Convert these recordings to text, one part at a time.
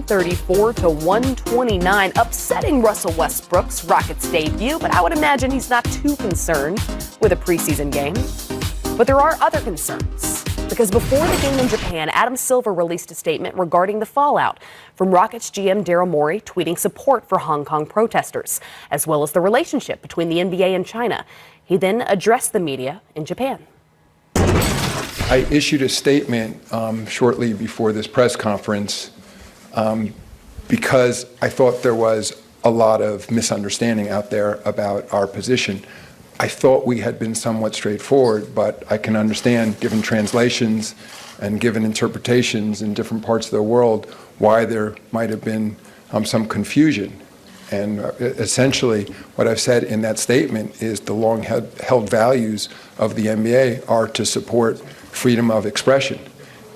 134 to 129, upsetting Russell Westbrook's Rockets debut, but I would imagine he's not too concerned with a preseason game. But there are other concerns, because before the game in Japan, Adam Silver released a statement regarding the fallout from Rockets GM Daryl Morey tweeting support for Hong Kong protesters, as well as the relationship between the NBA and China. He then addressed the media in Japan. I issued a statement shortly before this press conference because I thought there was a lot of misunderstanding out there about our position. I thought we had been somewhat straightforward, but I can understand, given translations and given interpretations in different parts of the world, why there might have been some confusion. And essentially, what I've said in that statement is the long-held values of the NBA are to support freedom of expression,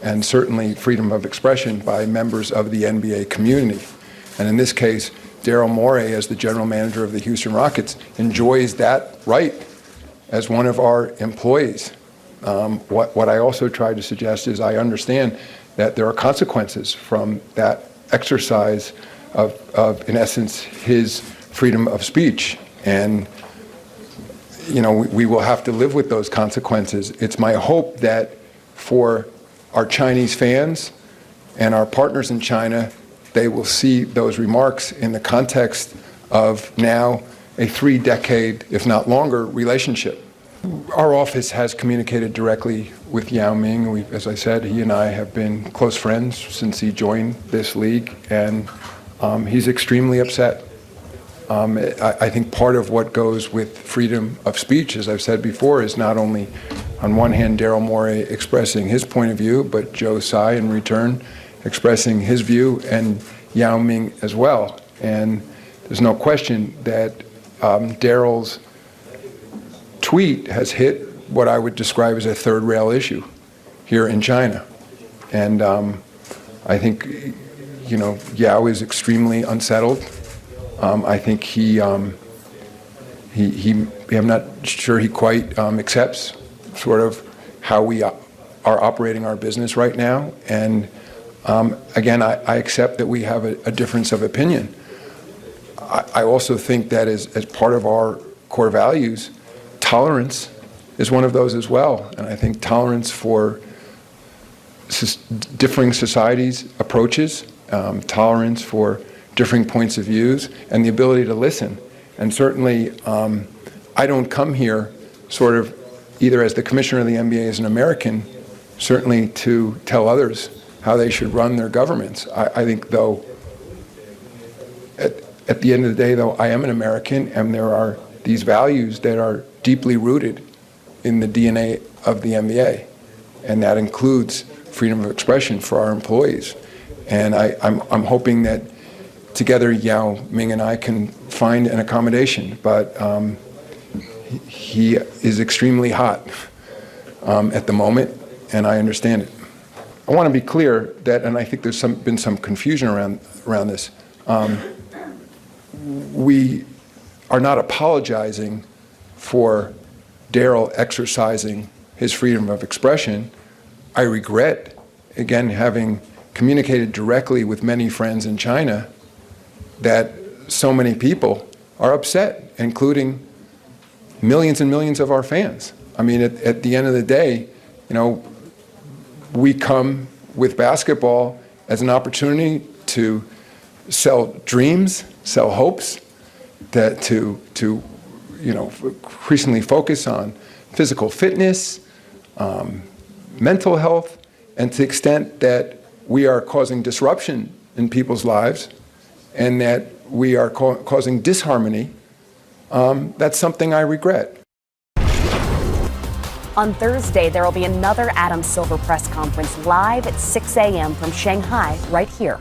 and certainly freedom of expression by members of the NBA community. And in this case, Daryl Morey, as the general manager of the Houston Rockets, enjoys that right as one of our employees. What I also tried to suggest is I understand that there are consequences from that exercise of, in essence, his freedom of speech. And, you know, we will have to live with those consequences. It's my hope that for our Chinese fans and our partners in China, they will see those remarks in the context of now a 3-decade, if not longer, relationship. Our office has communicated directly with Yao Ming. As I said, he and I have been close friends since he joined this league, and he's extremely upset. I think part of what goes with freedom of speech, as I've said before, is not only, on one hand, Daryl Morey expressing his point of view, but Joe Tsai in return expressing his view, and Yao Ming as well. And there's no question that Daryl's tweet has hit what I would describe as a third rail issue here in China. And I think, you know, Yao is extremely unsettled. I think I'm not sure he quite accepts sort of how we are operating our business right now. And again, I accept that we have a difference of opinion. I also think that as part of our core values, tolerance is one of those as well. And I think tolerance for differing societies' approaches, tolerance for differing points of views, and the ability to listen. And certainly, I don't come here sort of either as the commissioner of the NBA as an American, certainly to tell others how they should run their governments. I think, though, at the end of the day, though, I am an American, and there are these values that are deeply rooted in the DNA of the NBA, and that includes freedom of expression for our employees. And I'm hoping that together Yao Ming and I can find an accommodation, but he is extremely hot at the moment, and I understand it. I want to be clear that, and I think there's been some confusion around this, we are not apologizing for Daryl exercising his freedom of expression. I regret, again, having communicated directly with many friends in China, that so many people are upset, including millions and millions of our fans. I mean, at the end of the day, you know, we come with basketball as an opportunity to sell dreams, sell hopes, to you know, increasingly focus on physical fitness, mental health, and to the extent that we are causing disruption in people's lives and that we are causing disharmony, that's something I regret. On Thursday, there will be another Adam Silver press conference live at 6 a.m. from Shanghai right here.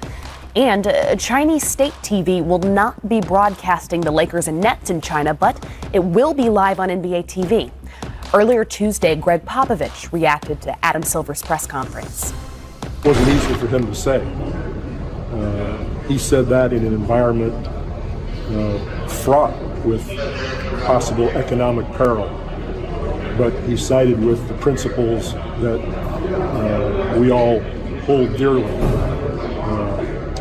And Chinese state TV will not be broadcasting the Lakers and Nets in China, but it will be live on NBA TV. Earlier Tuesday, Greg Popovich reacted to Adam Silver's press conference. It wasn't easy for him to say. He said that in an environment fraught with possible economic peril. But he sided with the principles that we all hold dearly.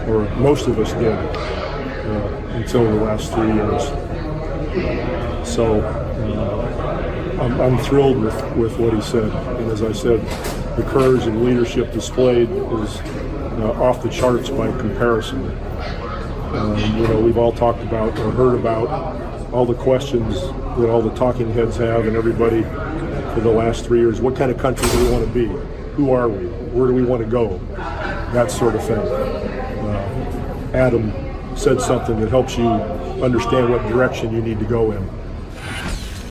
or most of us did, until the last 3 years. So I'm thrilled with what he said. And as I said, the courage and leadership displayed is off the charts by comparison. We've all talked about or heard about all the questions that all the talking heads have and everybody for the last 3 years. What kind of country do we want to be? Who are we? Where do we want to go? That sort of thing. Adam said something that helps you understand what direction you need to go in.